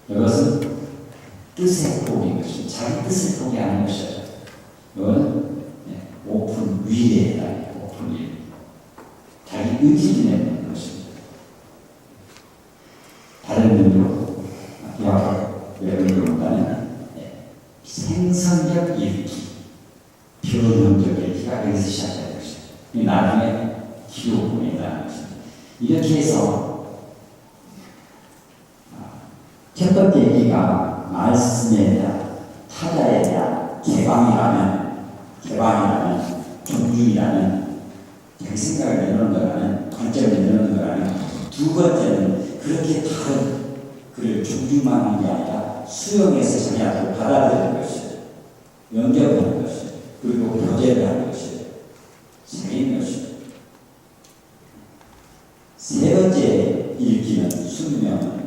이것은 뜻의 포기인 것입니다. 자기 뜻을 포기하는 것이죠. 이거는 오픈 윌에 해당해요. 오픈 윌. 자기 의지를 내는 것입니다. 다른 의미로 의미로보다는 생성적 읽기, 변형적 읽기가 여기서 시작되는 것이죠. 나중에 기록본이라는 것입니다. 이렇게 해서 첫 번째 얘기가 말씀에 대한 타자에 대한 개방이라는 존중이라는 자기 생각을 내놓는 거라는 관점을 내놓는 거라는 두 번째는 그렇게 다른 그를 존중만 하는 게 아니라 수용해서 자기한테 받아들이는 것이에요. 영접하는 것이에요. 그리고 교제를 하는 것이에요. 새긴 것이에요. 세 번째 읽기는 숙명은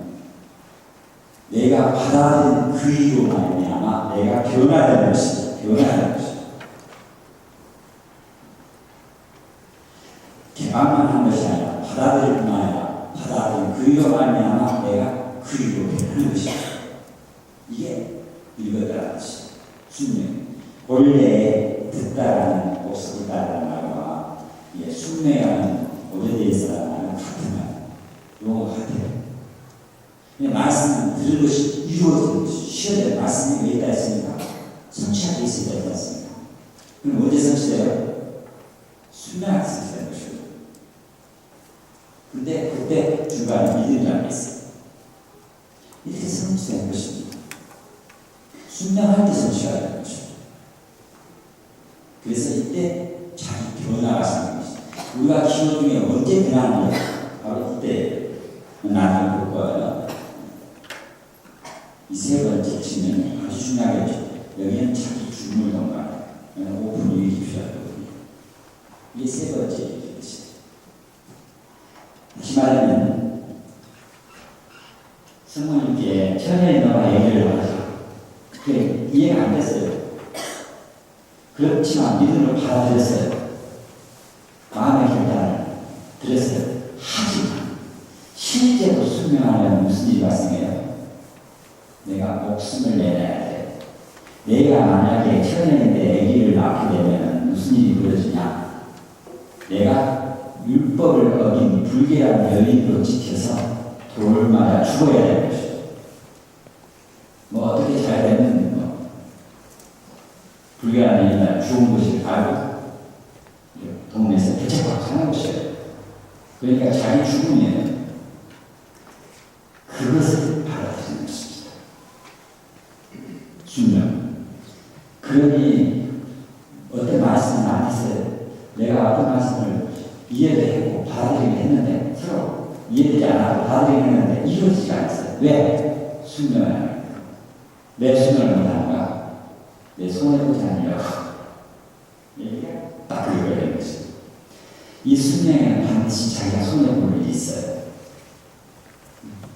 내가 받아들인 그 이유로 말미암아 내가 변화되는 것이다. 변화되는 것이다. 개방만 한 것이 아니라 받아들일 뿐만 아니라 받아들인 그 이유로 말미암아 내가 그 이유로 변하는 것이다. 이게 이거다라는 것이다. 숙명. 본래에 듣다라는 옥석을 따라는 말과 숙명이라는 오래돼서라는 말은 같은 말. 용어가 같아요. 말씀은 들은 것이 이루어지는 것이 쉬어야 될 말씀이 왜 있다 했습니까? 성취하게 있어야 되지 않습니까? 그럼 언제 성취돼요? 수명할 때 성취되는 것이거든요. 근데 그때 중간에 믿음이라는 게 있어요. 이렇게 성취되는 것입니다. 수명할 때 성취해야 되는 것입니다. 그래서 이때 자기 변화가 생기는 것입니다. 우리가 기도 중에 언제 변하는 거예요? 바로 이때 나중에 볼 거예요. 이 세 번째 측면이 아주 중요하겠죠. 여기는 자기 주문을 동반해요. 오픈 유익이 필요하거든요. 이게 세 번째 얘기겠죠. 다시 말하면 성모님께 천연인과 얘기를 하죠. 그게 이해가 안 됐어요. 그렇지만 믿음으로 받아들였어요. 마음의 결단을 드렸어요. 하지만 실제로 수명하려면 무슨 일이 발생해요? 내가 목숨을 내놔야 돼. 내가 만약에 천연인데 아기를 낳게 되면 무슨 일이 벌어지냐? 내가 율법을 어긴 불계라는 연인으로 지켜서 돌을 맞아 죽어야 되는 것이죠. 뭐 어떻게 잘 되는 불계라는 연인을 죽은 것을 알고 동네에서 대책하고 사는 것이에요. 그러니까 자기 죽음이에요. 그것을 받아들이는 것입니다. 수명. 그러니 어떤 말씀을 안 했어요. 내가 어떤 말씀을 이해를 했고 받아들이긴 했는데 서로 이해되지 않아도 받아들이긴 했는데 이루어지지 않았어요. 왜? 수명을 하니까. 내 수명을 못하는가? 내 손에 보지 않으려고. 얘기가 딱 그거가 되는 것입니다. 이 수명에는 반드시 자기가 손에 볼 일이 있어요.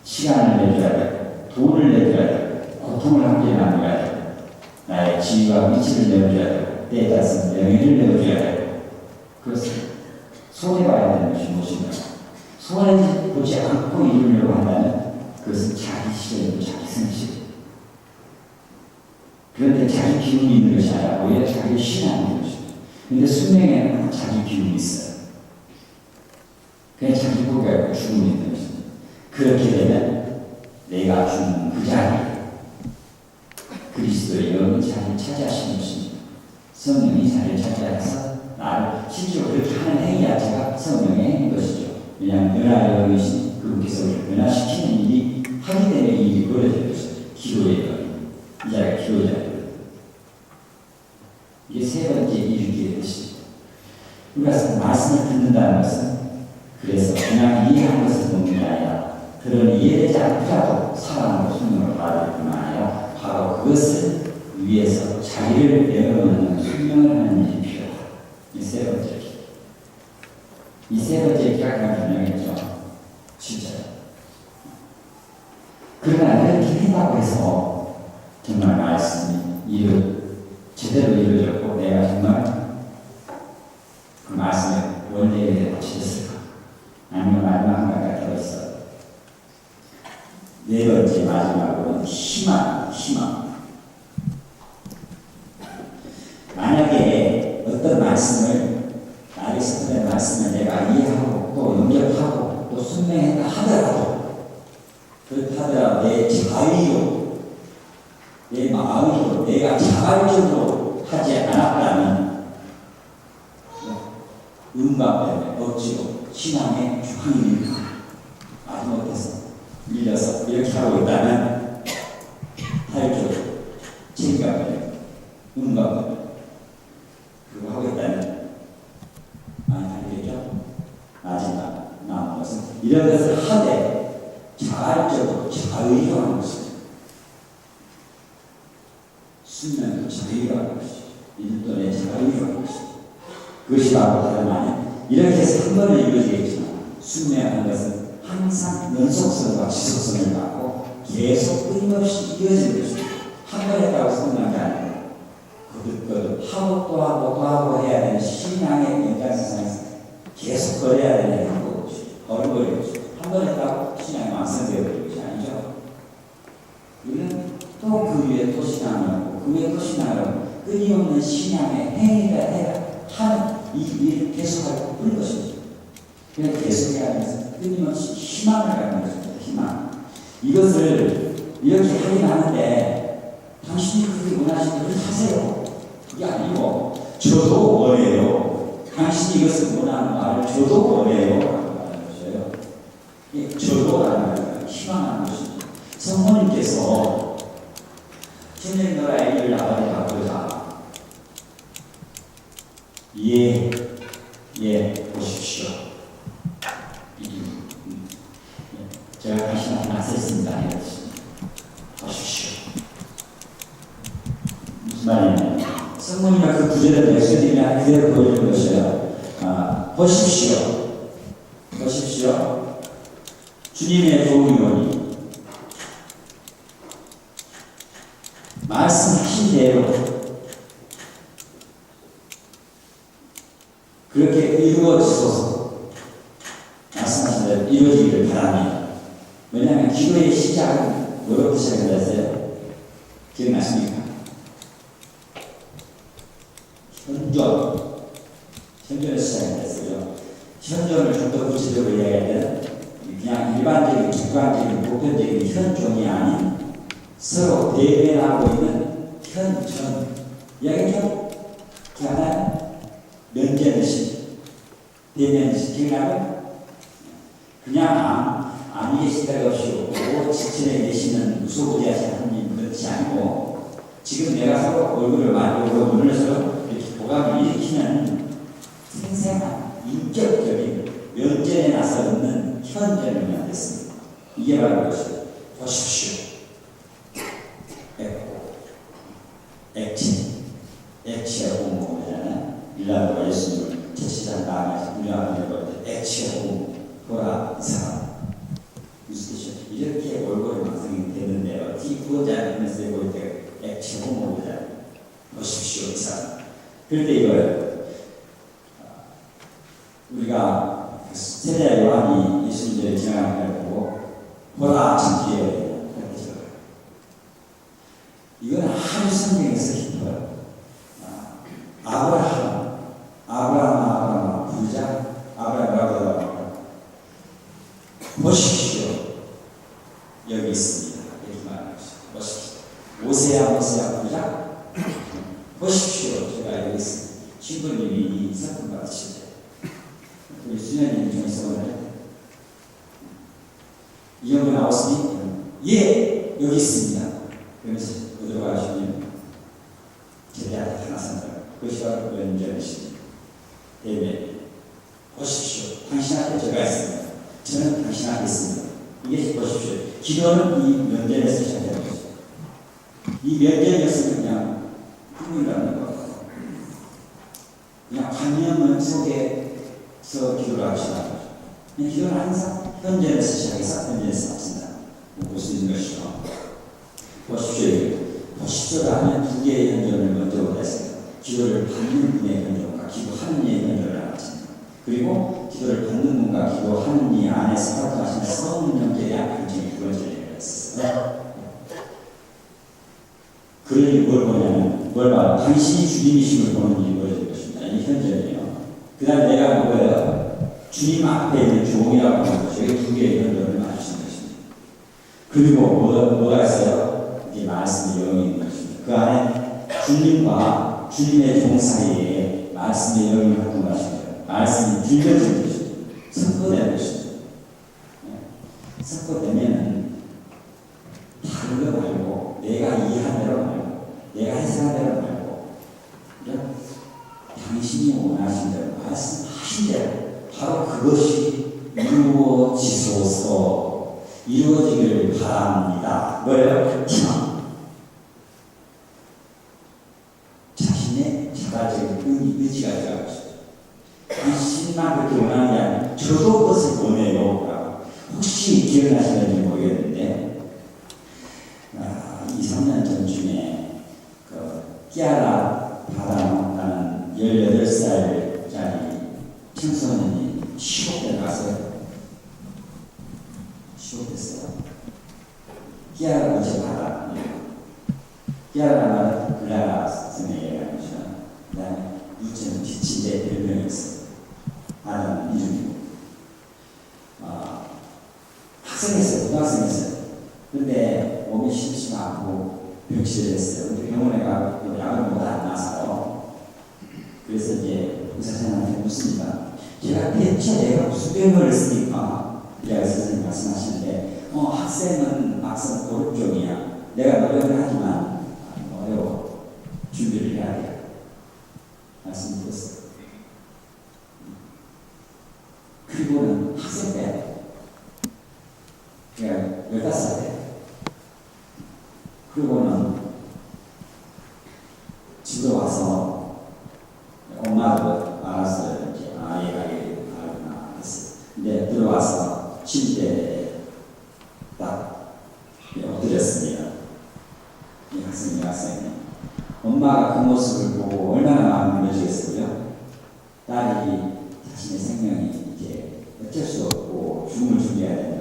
시간을 내줘야 되고, 돈을 내줘야 되고, 고통을 함께 나눠야 되고, 나의 지위와 위치를 내어줘야 되고, 때에 따라서 명예를 내어줘야 되고, 그것을 손해 봐야 되는 것이 무엇인가? 손해 보지 않고 이루려고 한다면 그것은 자기 시간이고 자기 성실. 그런데 자기 기운이 있는 것이 아니라 오히려 자기 신앙이 있는 것입니다. 그런데 숙명에는 자기 기운이 있어요. 그냥 자기 포기하고 죽음이 있는 것입니다. 그렇게 되면 내가 죽는 그 자리에 그리스도의 영이 자리를 차지하시는 것입니다. 성령이 자리를 차지해서 나를 실제로 그렇게 하는 행위 자체가 성령의 행위인 것이죠. 왜냐하면 변화의 영이신 그분께서 우리를 변화시키는 일이 하기 때문에 이 일이 벌어지는 것이죠. 기도의 영이. 이 자리가 기도의 자리입니다. 이게 세 번째 일기의 뜻입니다. 우리가 말씀을 듣는다는 것은 그래서 그냥 이해한 것을 듣는 게 아니라 그런 이해되지 않더라도 사랑으로 순명을 받을 뿐만 아니라 바로 그것을 위해서 자기를 내어놓는 순명을 하는 일이 필요하다. 이 세 번째 기. 이 세 번째 기가 가장 분명했죠. 진짜요. 그러나 이렇게 한다고 해서 정말 말씀이 제대로 이루어졌고 내가 정말 그 말씀의 원리에 대해 맞추었을까? 아니면 마지막 한 가지가 더 있어. 네 번째 마지막 말고는 희망. 만약에 어떤 말씀을 아리스토텔의 말씀을 내가 이해하고 또 연결하고 또 순명했다 하더라도 그렇다더라도 내 자의로 내 마음으로 내가 자발적으로 하지 않았다면 음감 때문에 억지로 신앙의 주황이니까 아주 못해서 밀려서 이렇게 하고 있다면 탈주, 책임감 때문에 음감 때문에 그거 하고 있다면 많이 달리겠죠? 마지막 남은 것은 이런 것을 하되 자발적으로 자의로 하는 것입니다. 순명도 자의로 하는 것이죠. 일돈의 자의로 하는 것이죠. 그것이 바로 다른 말이 이렇게 해서 한 번에 이루어지겠지만 순명한 것은 항상 연속성과 지속성을 갖고 계속 끊임없이 이어지는 것입니다. 한 번 했다고 성공한 게 아니라 거듭거듭 하고 또 하고 또 하고 해야 되는 신앙의 연장선상에서 계속 거려야 되는 행복이죠. 어려워지죠. 한 번 했다고 신앙이 완성되어 버리는 것이 아니죠. 우리는 또 그 위에 또 신앙을 하고 그 위에 또 신앙을 하고 끊임없는 신앙의 행위가 해야 하는 이 일을 계속하고 그런 것입니다. 그냥 계속해야 하면서 끊임없이 희망을 갖는 것입니다. 희망. 이것을 이렇게 하긴 하는데 당신이 그렇게 원하시는 대로 하세요. 그게 아니고 저도 원해요. 당신이 이것을 원하는 말을 저도 원해요. 라고 말하는 것이에요. 저도라는 말은 희망하는 것입니다. 성모님께서 천년 너라의 일을 나발에 바꾸자. 보십시오. 제가 당신한테 낯섰습니다. 보십시오. 무슨 말이냐면 성모님과 그 구절을 백성들이나 그대로 보여주는 것이에요. 보십시오. 주님의 도움이 오니 말씀하신 대로 그렇게 이루어지소서. 말씀하신 대로 이루어지기를 바랍니다. 왜냐하면 기도의 시작은 뭐로부터 시작했어요? 기억나십니까? 현존에서 시작했어요. 현존을 좀 더 구체적으로 이야기할 때는 그냥 일반적인, 객관적인, 보편적인 현존이 아닌 서로 대면하고 있는 현존. 이야기죠? 기억나요? 면전의식, 대면의식. 기억나요? 그냥 아니 계실 데가 없이 오고 지천에 계시는 무소부지하신 하나님 그렇지 않고 지금 내가 서로 얼굴을 마주보고 눈을 서로 이렇게 보감을 일으키는 생생한 인격적인 면전에 나서 있는 현전을 만들었습니다. 이게 바로 그것이에요. 보십시오. 액체하고 뭐잖아요. 빌라도가 예수님을 채취자 나아가서 우리한테 볼 때 액체하고 보라 이 사람 무슨 뜻이죠? 이렇게 얼굴이 완성이 되는데 어떻게 구원자를 하면서 볼 때 액체하고 뭐잖아요. 보십시오 이 사람. 그럴 때 이거예요. 우리가 세례 요한이 예수님을 지나가는 걸 보고 보라 참 귀해요. 그렇게 적어요. 이건 아주 성경에서 깊어요. 아브라함 부자 아브라함 보십시오. 여기 있습니다. 이렇게 말하는 것이죠. 보십시오. 오세야 부자 보십시오. 제가 여기 있습니다. 신부님이 이 사건 받으시죠. 우리 수녀님 중에 있어보면 이 형이 나왔으니 여기 있습니다. 그러면서 어디로 가시면 제대하게 나선다. 그것이 바로 면전이십니다. 대면 보십시오. 당신 앞에 제가 있습니다. 저는 당신 앞에 있습니다. 이게 보십시오. 기도는 이 면전에서 시작되는 거죠. 이 면전이었으면 그냥 꿈이라는 거. 그냥 관념은 속에서 기도를 하시다. 기도는 항상 현전에서 시작해서 현전에서 마친다. 볼 수 있는 것이죠. 보십시오라 하면 두 개의 현전을 먼저 보냈습니다. 기도를 받는 분의 현전과 기도하는 이의 현전을 알았습니다. 그리고 기도를 받는 분과 기도하는 이 안에서 활동하시는 성령 형제의 현전이 두 번째로 했습니다. 그러니 뭘 보냐면, 뭘 봐. 당신이 주님이심을 보는 일이 벌어질 것입니다. 이 현전이에요. 그 다음에 내가 뭐예요? 주님 앞에 있는 종이라고 하는 것이 두 개의 현전을 맞추신 것입니다. 그리고 뭐가 있어요? 이게 말씀의 영이 있는 것입니다. 그 안에 주님과 주님의 종 사이에 말씀의 영이 같은 것입니다. 말씀이 들려진 것입니다. 선포되는 것입니다. 선포되면은 다른 거 말고 내가 이해한 대로 말고 내가 해석한 대로 말고 당신이 원하신 대로 말씀하신 대로 바로 그것이 이루어지소서 이루어지기를 바랍니다. 뭐예요? 희망. 자신의 자발적인 의지가 들어가고 있어요. 당신만 그렇게 원하는 게 아니라 저도 그것을 원해요. 혹시 기억나시는지 모르겠는데 2-3년 전쯤에 끼아라 바다라는 18살짜리 청소년이 취업돼 갔어요. 취업됐어요. 끼아라 어제 바다. 끼아라는 글라라 선생님이라는 거죠. 그 다음에 유치는 빛인데 별명이었어요. 바다는 이름이고. 학생이었어요. 고등학생이었어요. 근데 몸이 심심하고 병실에 됐어요. 근데 병원에 가고 약을 못 안 나서요. 그래서 이제 의사선생님한테 묻습니다. 제가 대체 내가 무슨 병을 했으니까? 이라고 선생님 말씀하시는데 학생은 막상 고립종이야. 내가 노력을 하지만 어려워. 준비를 해야 돼. 말씀드렸어요. 그리고는 학생 때 15살. 그리고는 집에 와서 엄마도 알았어요. 이제 얘가 알구나 했어요. 근데 들어와서 침대에 딱 엎드렸습니다. 이 학생이. 엄마가 그 모습을 보고 얼마나 마음이 무너지겠어요. 딸이 자신의 생명이 이제 어쩔 수 없고 죽음을 준비해야 된다.